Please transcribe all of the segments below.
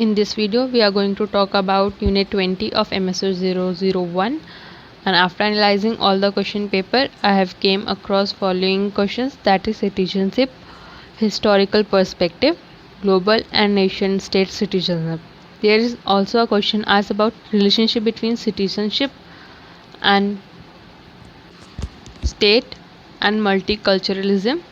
In this video, we are going to talk about Unit 20 of MSO 001, and after analyzing all the question paper, I have came across following questions, that is citizenship, historical perspective, global and nation state citizenship. There is also a question asked about relationship between citizenship and state and multiculturalism.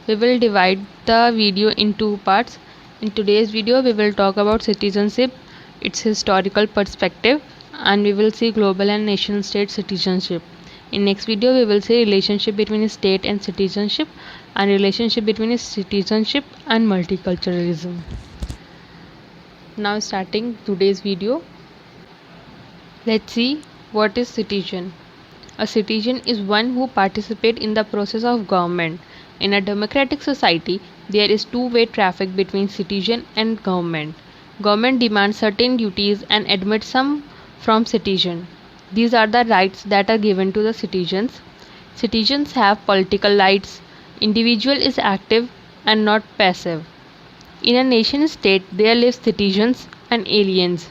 We will divide the video in two parts. In today's video, we will talk about citizenship, its historical perspective, and we will see global and nation state citizenship. In next video, we will see relationship between state and citizenship and relationship between citizenship and multiculturalism. Now starting today's video, let's see what is citizen. A citizen is one who participates in the process of government. In a democratic society, there is two-way traffic between citizen and government. Government demands certain duties and admits some from citizen. These are the rights that are given to the citizens. Citizens have political rights. Individual is active and not passive. In a nation state, there live citizens and aliens.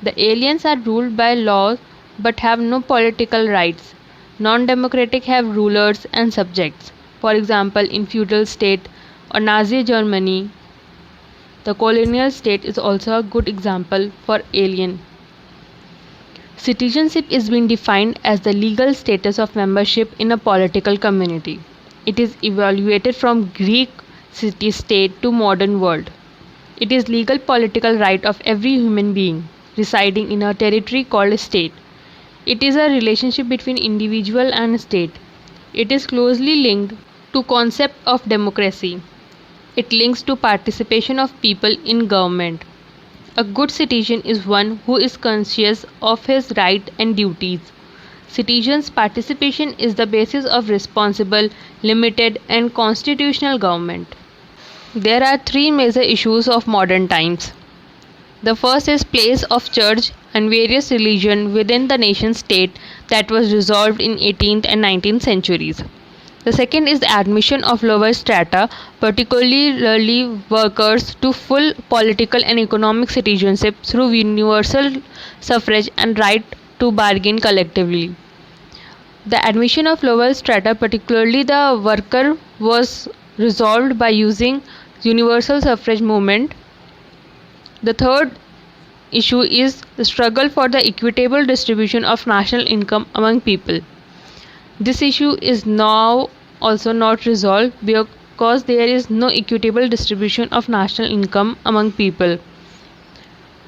The aliens are ruled by laws but have no political rights. Non-democratic have rulers and subjects. For example, in feudal state or Nazi Germany, the colonial state is also a good example for alien. Citizenship is being defined as the legal status of membership in a political community. It is evaluated from Greek city-state to modern world. It is legal political right of every human being residing in a territory called a state. It is a relationship between individual and state. It is closely linked to concept of democracy. It links to participation of people in government. A good citizen is one who is conscious of his rights and duties. Citizens' participation is the basis of responsible, limited and constitutional government. There are three major issues of modern times. The first is place of church and various religions within the nation state that was resolved in 18th and 19th centuries. The second is the admission of lower strata, particularly workers, to full political and economic citizenship through universal suffrage and right to bargain collectively. The admission of lower strata, particularly the worker, was resolved by using universal suffrage movement. The third issue is the struggle for the equitable distribution of national income among people. This issue is now also not resolved because there is no equitable distribution of national income among people.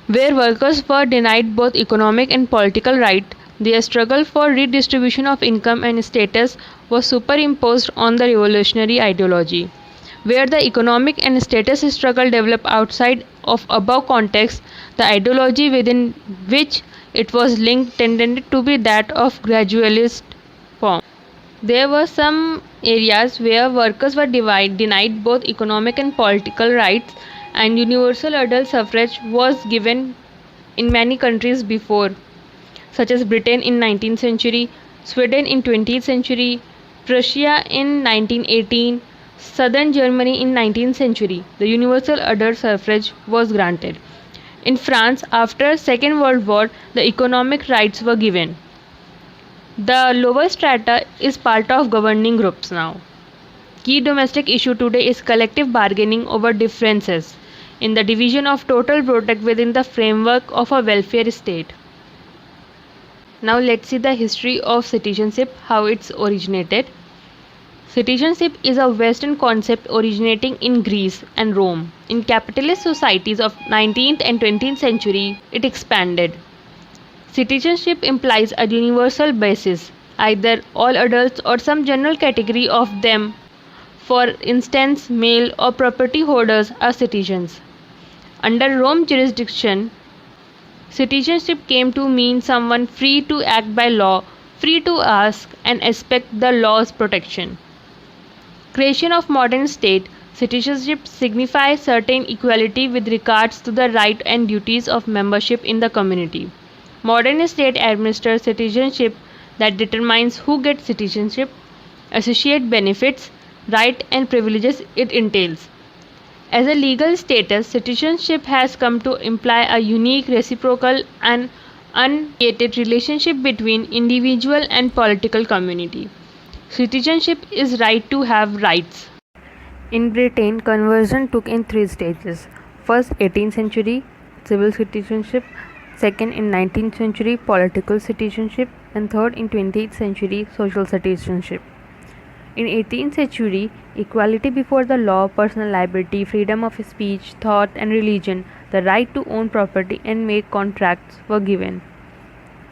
Where workers were denied both economic and political rights, their struggle for redistribution of income and status was superimposed on the revolutionary ideology. Where the economic and status struggle developed outside of above context, the ideology within which it was linked tended to be that of gradualist form. There were some areas where workers were denied both economic and political rights, and universal adult suffrage was given in many countries before, such as Britain in 19th century, Sweden in 20th century, Prussia in 1918, Southern Germany in 19th century. The universal adult suffrage was granted. In France, after Second World War, the economic rights were given. The lower strata is part of governing groups now. Key domestic issue today is collective bargaining over differences in the division of total product within the framework of a welfare state. Now let's see the history of citizenship, how it's originated. Citizenship is a Western concept originating in Greece and Rome. In capitalist societies of 19th and 20th century, it expanded. Citizenship implies a universal basis, either all adults or some general category of them. For instance, male or property holders are citizens. Under Rome jurisdiction, citizenship came to mean someone free to act by law, free to ask and expect the law's protection. Creation of modern state, citizenship signifies certain equality with regards to the right and duties of membership in the community. Modern state administers citizenship that determines who gets citizenship, associate benefits, right and privileges it entails. As a legal status, citizenship has come to imply a unique, reciprocal, and unmediated relationship between individual and political community. Citizenship is right to have rights. In Britain, conversion took in three stages. First, 18th century, civil citizenship. Second, in 19th century, political citizenship. And third, in 20th century, social citizenship. In 18th century, equality before the law, personal liberty, freedom of speech, thought and religion, the right to own property and make contracts were given.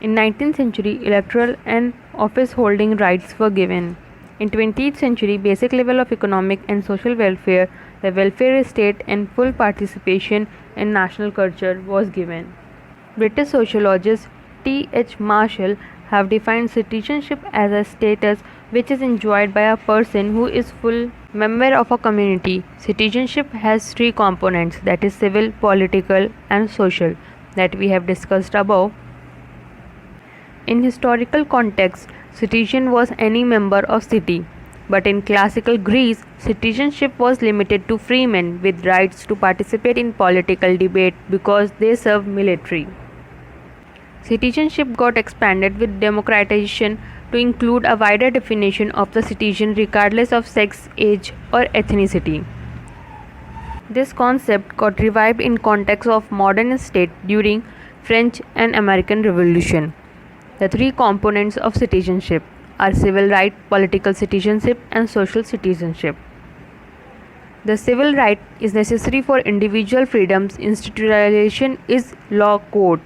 In 19th century, electoral and office holding rights were given. In 20th century, basic level of economic and social welfare, the welfare state and full participation in national culture was given. British sociologist T.H. Marshall have defined citizenship as a status which is enjoyed by a person who is full member of a community. Citizenship has three components, that is civil, political and social, that we have discussed above. In historical context, citizen was any member of city, but in classical Greece, citizenship was limited to freemen with rights to participate in political debate because they served military. Citizenship got expanded with democratization to include a wider definition of the citizen regardless of sex, age, or ethnicity. This concept got revived in context of modern state during French and American Revolution. The three components of citizenship are civil right, political citizenship, and social citizenship. The civil right is necessary for individual freedoms. Institutionalization is law code.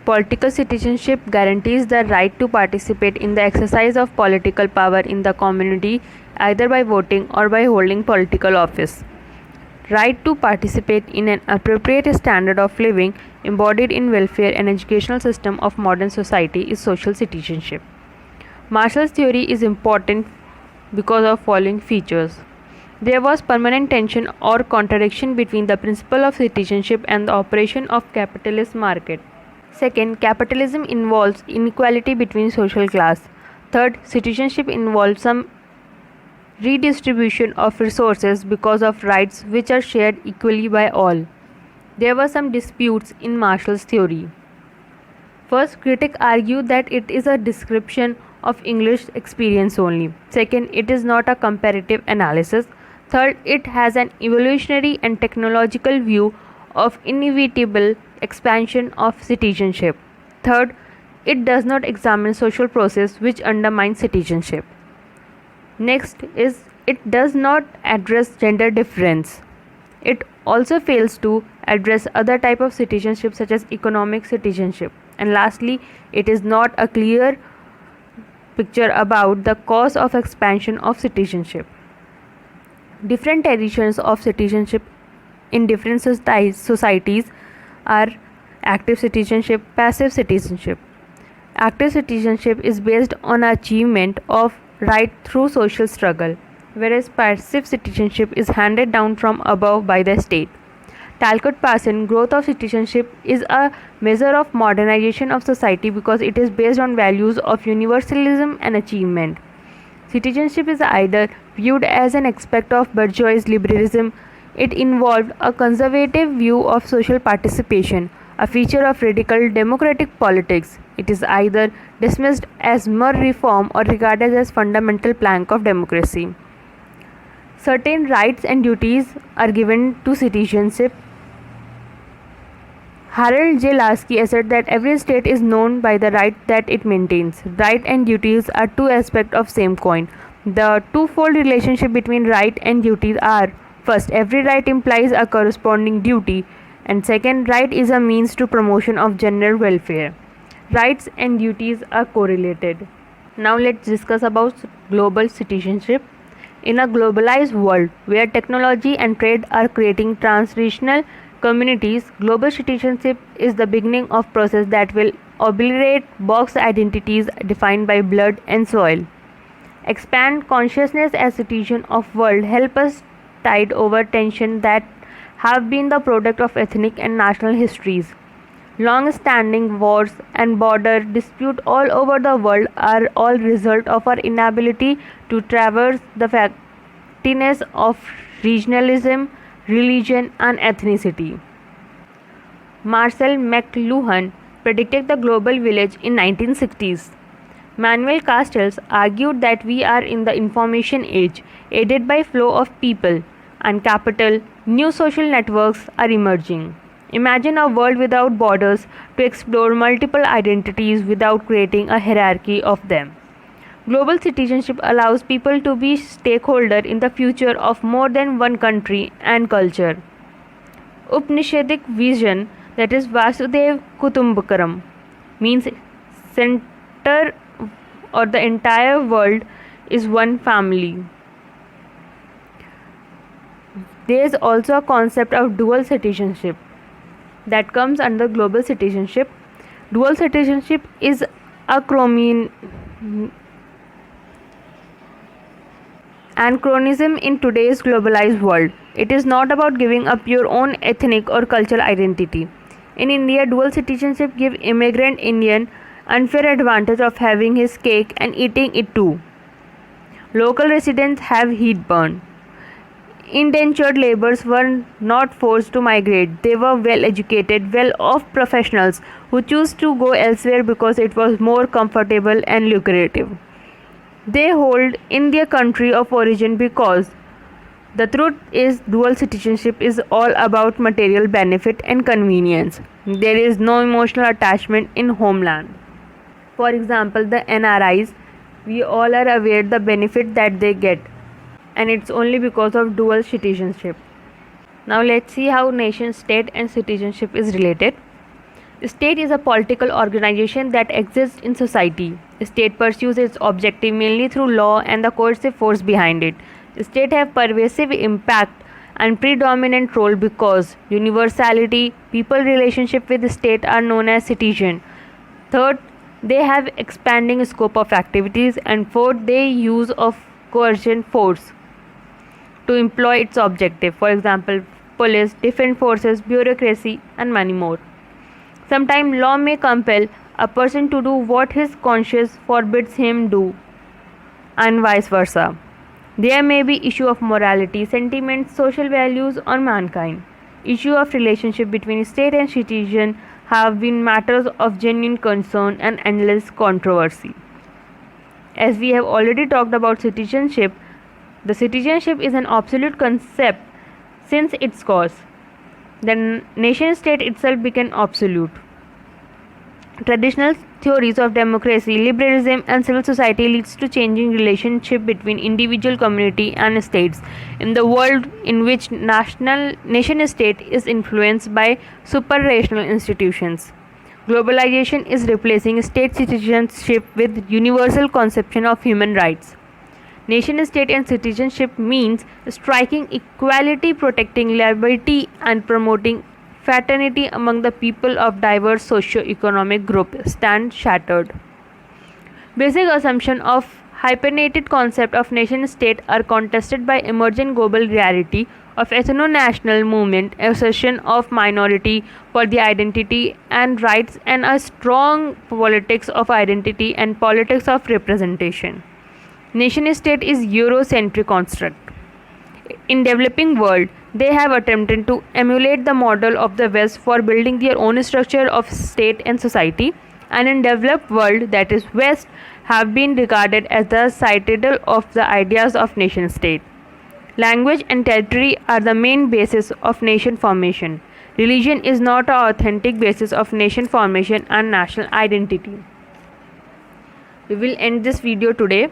Political citizenship guarantees the right to participate in the exercise of political power in the community, either by voting or by holding political office. Right to participate in an appropriate standard of living embodied in welfare and educational system of modern society is social citizenship. Marshall's theory is important because of following features. There was permanent tension or contradiction between the principle of citizenship and the operation of capitalist market. Second, capitalism involves inequality between social class. Third, citizenship involves some redistribution of resources because of rights which are shared equally by all. There were some disputes in Marshall's theory. First, critics argue that it is a description of English experience only. Second, it is not a comparative analysis. Third, it has an evolutionary and technological view of inevitable expansion of citizenship. Third, it does not examine social process which undermine citizenship. Next is it does not address gender difference. It also fails to address other type of citizenship such as economic citizenship. And lastly, it is not a clear picture about the cause of expansion of citizenship. Different editions of citizenship in different societies are active citizenship, passive citizenship. Active citizenship is based on achievement of right through social struggle, whereas passive citizenship is handed down from above by the state. Talcott Parson, growth of citizenship is a measure of modernization of society because it is based on values of universalism and achievement. Citizenship is either viewed as an aspect of bourgeois liberalism. It involved a conservative view of social participation, a feature of radical democratic politics. It is either dismissed as mere reform or regarded as fundamental plank of democracy. Certain rights and duties are given to citizenship. Harold J. Lasky asserts that every state is known by the right that it maintains. Right and duties are two aspects of same coin. The twofold relationship between right and duties are: first, every right implies a corresponding duty, and second, right is a means to promotion of general welfare. Rights and duties are correlated. Now let's discuss about global citizenship. In a globalized world where technology and trade are creating transnational communities, global citizenship is the beginning of process that will obliterate box identities defined by blood and soil. Expand consciousness as citizen of world, help us tide over tension that have been the product of ethnic and national histories. Long-standing wars and border dispute all over the world are all result of our inability to traverse the factiness of regionalism, religion, and ethnicity. Marcel McLuhan predicted the global village in 1960s. Manuel Castells argued that we are in the information age, aided by flow of people and capital. New social networks are emerging. Imagine a world without borders to explore multiple identities without creating a hierarchy of them. Global citizenship allows people to be stakeholder in the future of more than one country and culture. Upanishadic vision, that is Vasudev Kutumbakaram, means center or the entire world is one family. There is also a concept of dual citizenship that comes under global citizenship. Dual citizenship is anachronism in today's globalized world. It is not about giving up your own ethnic or cultural identity. In India, dual citizenship gives immigrant Indian unfair advantage of having his cake and eating it too. Local residents have heat burn. Indentured laborers were not forced to migrate. They were well educated, well off professionals who chose to go elsewhere because it was more comfortable and lucrative. They hold in their country of origin because the truth is dual citizenship is all about material benefit and convenience. There is no emotional attachment in homeland. For example, the NRIs, we all are aware the benefit that they get, and it's only because of dual citizenship. Now let's see how nation state and citizenship is related. State is a political organization that exists in society. State pursues its objective mainly through law and the coercive force behind it. State have pervasive impact and predominant role because universality, people relationship with the state are known as citizen. Third, they have expanding scope of activities, and fourth, they use of coercion force to employ its objective. For example, police, defense forces, bureaucracy, and many more. Sometimes law may compel a person to do what his conscience forbids him do, and vice versa. There may be issue of morality, sentiments, social values, or mankind. Issue of relationship between state and citizen have been matters of genuine concern and endless controversy. As we have already talked about citizenship, the citizenship is an absolute concept since its cause. The nation state itself became absolute. Traditional theories of democracy, liberalism, and civil society leads to changing relationship between individual community and states in the world in which nation state is influenced by supranational institutions. Globalization is replacing state citizenship with universal conception of human rights. Nation state and citizenship means striking equality, protecting liberty, and promoting fraternity among the people of diverse socio-economic groups stand shattered. Basic assumption of hyphenated concept of nation state are contested by emergent global reality of ethno-national movement, assertion of minority for the identity and rights, and a strong politics of identity and politics of representation. Nation state is Eurocentric construct. In developing world, they have attempted to emulate the model of the West for building their own structure of state and society, and in developed world, that is West, have been regarded as the citadel of the ideas of nation state. Language and territory are the main basis of nation formation. Religion is not an authentic basis of nation formation and national identity. We will end this video today,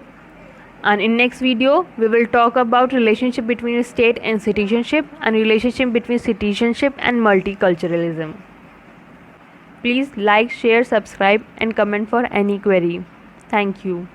and in next video we will talk about relationship between state and citizenship and relationship between citizenship and multiculturalism. Please like, share, subscribe and comment for any query. Thank you.